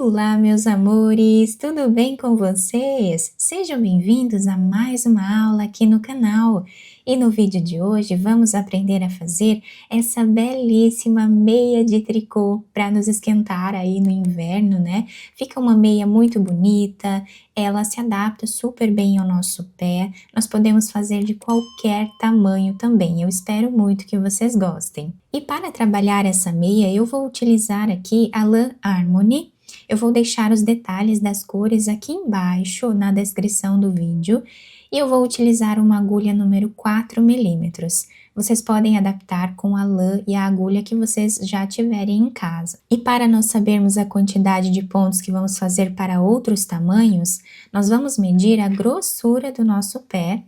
Olá, meus amores, tudo bem com vocês? Sejam bem-vindos a mais uma aula aqui no canal. E no vídeo de hoje vamos aprender a fazer essa belíssima meia de tricô para nos esquentar aí no inverno, né? Fica uma meia muito bonita, ela se adapta super bem ao nosso pé, nós podemos fazer de qualquer tamanho também. Eu espero muito que vocês gostem. E para trabalhar essa meia, eu vou utilizar aqui a lã Harmony. Eu vou deixar os detalhes das cores aqui embaixo na descrição do vídeo e eu vou utilizar uma agulha número 4 milímetros. Vocês podem adaptar com a lã e a agulha que vocês já tiverem em casa. E para nós sabermos a quantidade de pontos que vamos fazer para outros tamanhos, nós vamos medir a grossura do nosso pé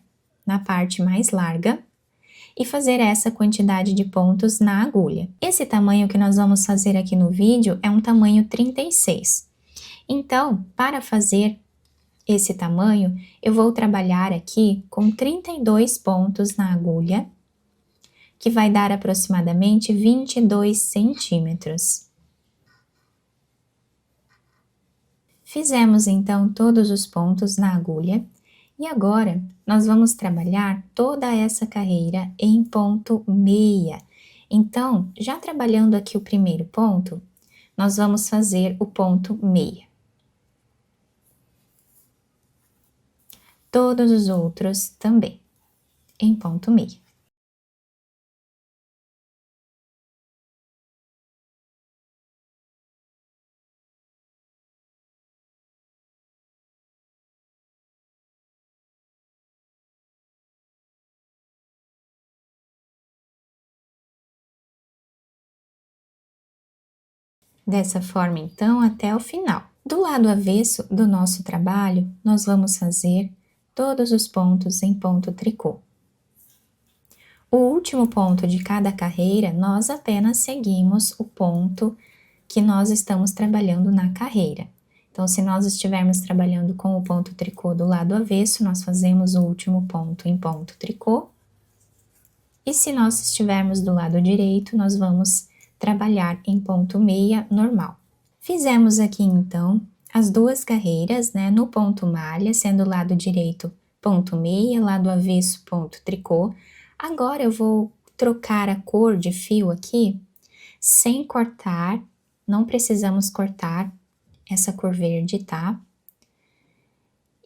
na parte mais larga e fazer essa quantidade de pontos na agulha. Esse tamanho que nós vamos fazer aqui no vídeo é um tamanho 36. Então, para fazer esse tamanho, eu vou trabalhar aqui com 32 pontos na agulha, que vai dar aproximadamente 22 centímetros. Fizemos então todos os pontos na agulha. E agora, nós vamos trabalhar toda essa carreira em ponto meia. Então, já trabalhando aqui o primeiro ponto, nós vamos fazer o ponto meia. Todos os outros também, em ponto meia. Dessa forma, então, até o final. Do lado avesso do nosso trabalho, nós vamos fazer todos os pontos em ponto tricô. O último ponto de cada carreira, nós apenas seguimos o ponto que nós estamos trabalhando na carreira. Então, se nós estivermos trabalhando com o ponto tricô do lado avesso, nós fazemos o último ponto em ponto tricô. E se nós estivermos do lado direito, nós vamos trabalhar em ponto meia normal. Fizemos aqui então as duas carreiras, né, no ponto malha, sendo o lado direito ponto meia, lado avesso ponto tricô. Agora eu vou trocar a cor de fio aqui sem cortar, não precisamos cortar essa cor verde, tá?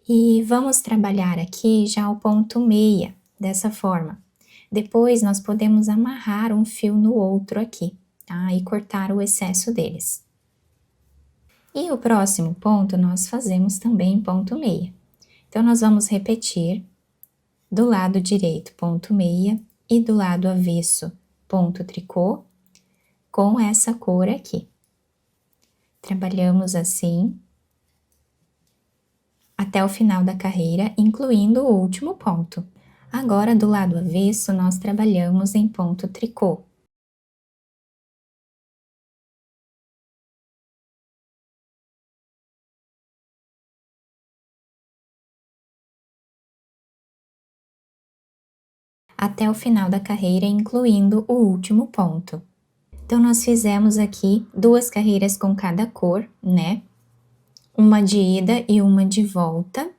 E vamos trabalhar aqui já o ponto meia, dessa forma. Depois nós podemos amarrar um fio no outro aqui, tá? E cortar o excesso deles. E o próximo ponto nós fazemos também em ponto meia. Então, nós vamos repetir do lado direito ponto meia e do lado avesso ponto tricô com essa cor aqui. Trabalhamos assim até o final da carreira, incluindo o último ponto. Agora, do lado avesso, nós trabalhamos em ponto tricô. Até o final da carreira, incluindo o último ponto. Então, nós fizemos aqui duas carreiras com cada cor, né? Uma de ida e uma de volta.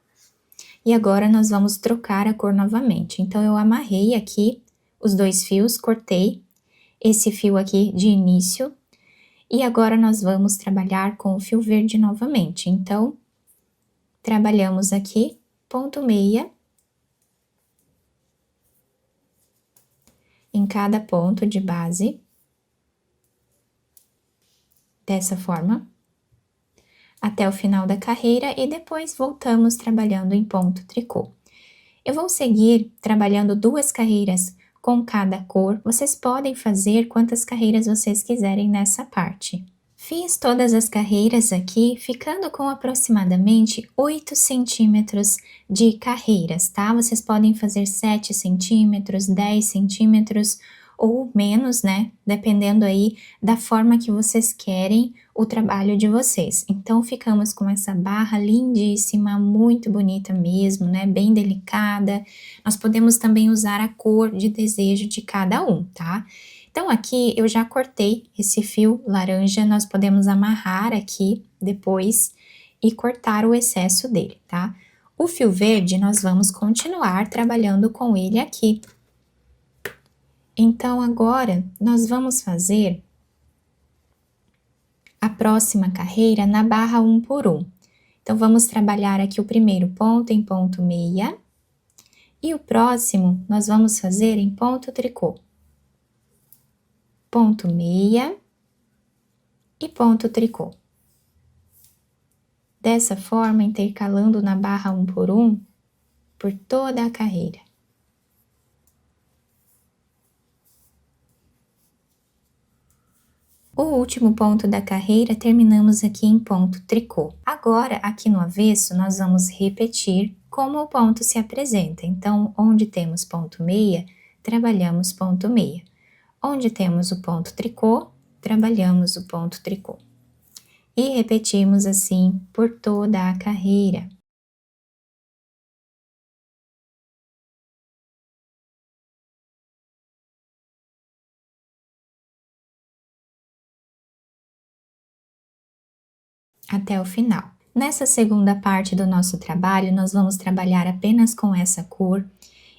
E agora, nós vamos trocar a cor novamente. Então, eu amarrei aqui os dois fios, cortei esse fio aqui de início. E agora, nós vamos trabalhar com o fio verde novamente. Então, trabalhamos aqui, ponto meia. Em cada ponto de base. Dessa forma. Até o final da carreira e depois voltamos trabalhando em ponto tricô. Eu vou seguir trabalhando duas carreiras com cada cor, vocês podem fazer quantas carreiras vocês quiserem nessa parte. Fiz todas as carreiras aqui, ficando com aproximadamente 8 centímetros de carreiras, tá? Vocês podem fazer 7 centímetros, 10 centímetros ou menos, né? Dependendo aí da forma que vocês querem o trabalho de vocês. Então, ficamos com essa barra lindíssima, muito bonita mesmo, né? Bem delicada. Nós podemos também usar a cor de desejo de cada um, tá? Então, aqui eu já cortei esse fio laranja, nós podemos amarrar aqui depois e cortar o excesso dele, tá? O fio verde, nós vamos continuar trabalhando com ele aqui. Então, agora, nós vamos fazer a próxima carreira na barra 1 por 1. Então, vamos trabalhar aqui o primeiro ponto em ponto meia, e o próximo nós vamos fazer em ponto tricô. Ponto meia e ponto tricô. Dessa forma, intercalando na barra 1 por 1 por toda a carreira. O último ponto da carreira terminamos aqui em ponto tricô. Agora, aqui no avesso, nós vamos repetir como o ponto se apresenta. Então, onde temos ponto meia, trabalhamos ponto meia. Onde temos o ponto tricô, trabalhamos o ponto tricô. E repetimos assim por toda a carreira. Até o final. Nessa segunda parte do nosso trabalho, nós vamos trabalhar apenas com essa cor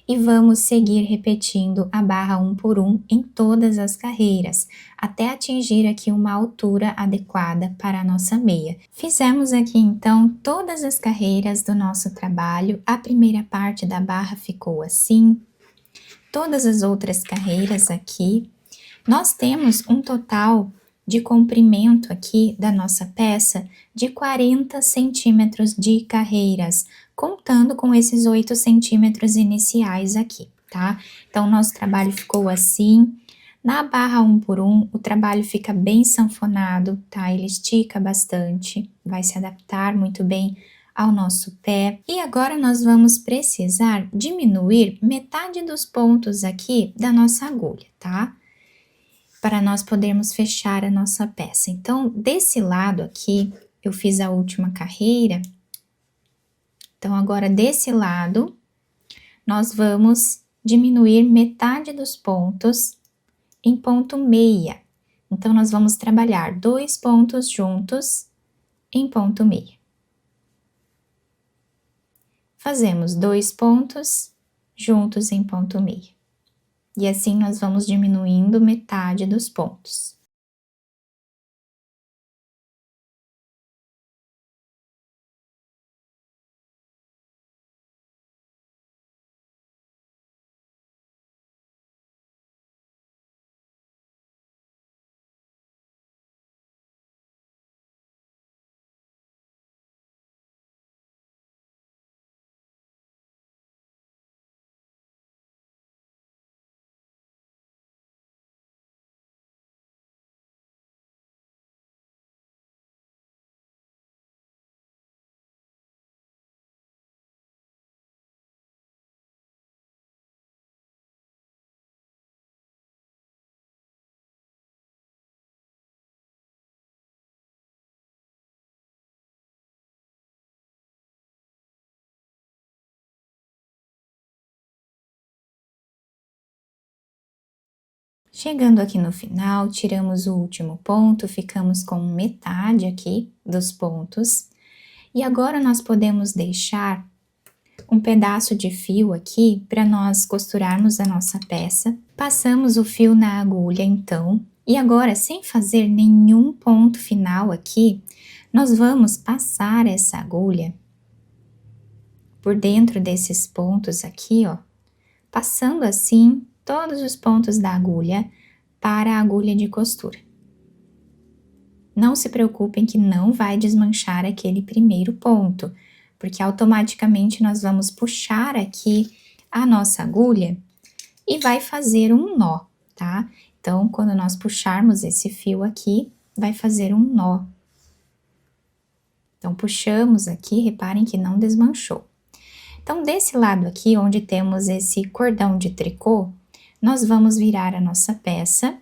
e vamos seguir repetindo a barra 1 por 1 em todas as carreiras, até atingir aqui uma altura adequada para a nossa meia. Fizemos aqui então todas as carreiras do nosso trabalho, a primeira parte da barra ficou assim, todas as outras carreiras aqui. Nós temos um total de comprimento aqui da nossa peça de 40 centímetros de carreiras, contando com esses 8 centímetros iniciais aqui, tá? Então, nosso trabalho ficou assim. Na barra 1 por 1, o trabalho fica bem sanfonado, tá? Ele estica bastante, vai se adaptar muito bem ao nosso pé. E agora nós vamos precisar diminuir metade dos pontos aqui da nossa agulha, tá? Para nós podermos fechar a nossa peça. Então, desse lado aqui, eu fiz a última carreira. Então, agora desse lado, nós vamos diminuir metade dos pontos em ponto meia. Então, nós vamos trabalhar 2 pontos juntos em ponto meia. Fazemos 2 pontos juntos em ponto meia. E assim nós vamos diminuindo metade dos pontos. Chegando aqui no final, tiramos o último ponto, ficamos com metade aqui dos pontos. E agora nós podemos deixar um pedaço de fio aqui para nós costurarmos a nossa peça. Passamos o fio na agulha, então, e agora, sem fazer nenhum ponto final aqui, nós vamos passar essa agulha por dentro desses pontos aqui, ó, passando assim todos os pontos da agulha para a agulha de costura. Não se preocupem que não vai desmanchar aquele primeiro ponto, porque automaticamente nós vamos puxar aqui a nossa agulha e vai fazer um nó, tá? Então, quando nós puxarmos esse fio aqui, vai fazer um nó. Então, puxamos aqui, reparem que não desmanchou. Então, desse lado aqui, onde temos esse cordão de tricô, nós vamos virar a nossa peça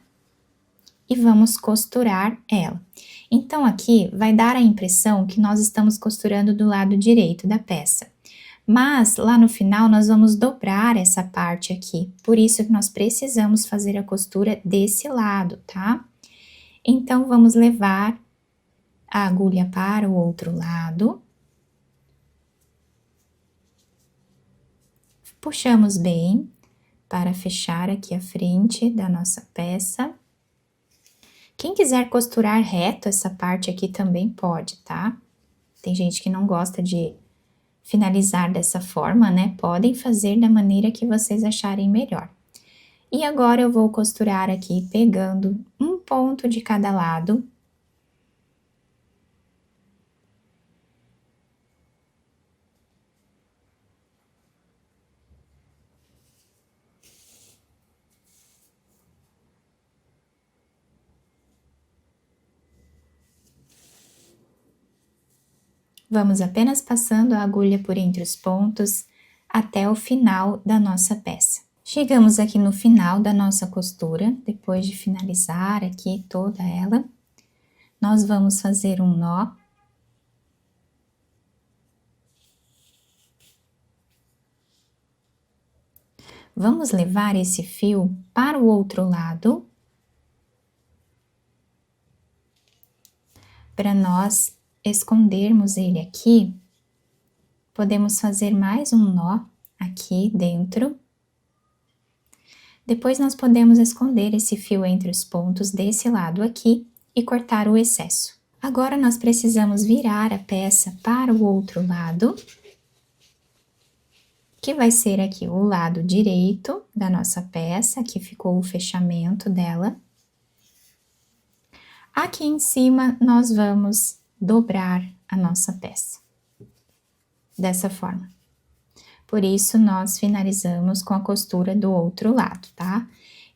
e vamos costurar ela. Então, aqui vai dar a impressão que nós estamos costurando do lado direito da peça, Mas lá no final nós vamos dobrar essa parte aqui, por isso que nós precisamos fazer a costura desse lado, tá? Então, vamos levar a agulha para o outro lado. Puxamos bem para fechar aqui a frente da nossa peça. Quem quiser costurar reto essa parte aqui também pode, tá? Tem gente que não gosta de finalizar dessa forma, né? Podem fazer da maneira que vocês acharem melhor. E agora eu vou costurar aqui pegando um ponto de cada lado. Vamos apenas passando a agulha por entre os pontos até o final da nossa peça. Chegamos aqui no final da nossa costura, depois de finalizar aqui toda ela, nós vamos fazer um nó. Vamos levar esse fio para o outro lado, para nós escondermos ele aqui, podemos fazer mais um nó aqui dentro. Depois nós podemos esconder esse fio entre os pontos desse lado aqui e cortar o excesso. Agora nós precisamos virar a peça para o outro lado, que vai ser aqui o lado direito da nossa peça, aqui ficou o fechamento dela. Aqui em cima nós vamos dobrar a nossa peça, dessa forma. Por isso, nós finalizamos com a costura do outro lado, tá?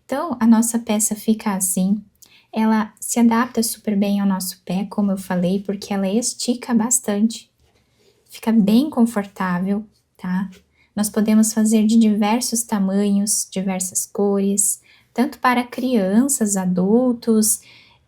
Então, a nossa peça fica assim, ela se adapta super bem ao nosso pé, como eu falei, porque ela estica bastante, fica bem confortável, tá? Nós podemos fazer de diversos tamanhos, diversas cores, tanto para crianças, adultos,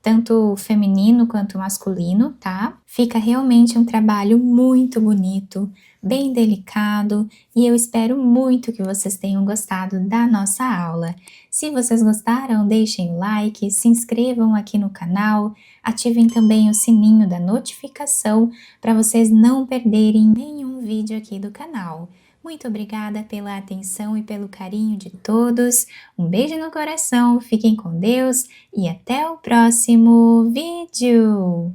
tanto feminino quanto masculino, tá? Fica realmente um trabalho muito bonito, bem delicado, e eu espero muito que vocês tenham gostado da nossa aula. Se vocês gostaram, deixem o like, se inscrevam aqui no canal, ativem também o sininho da notificação para vocês não perderem nenhum vídeo aqui do canal. Muito obrigada pela atenção e pelo carinho de todos. Um beijo no coração, fiquem com Deus e até o próximo vídeo!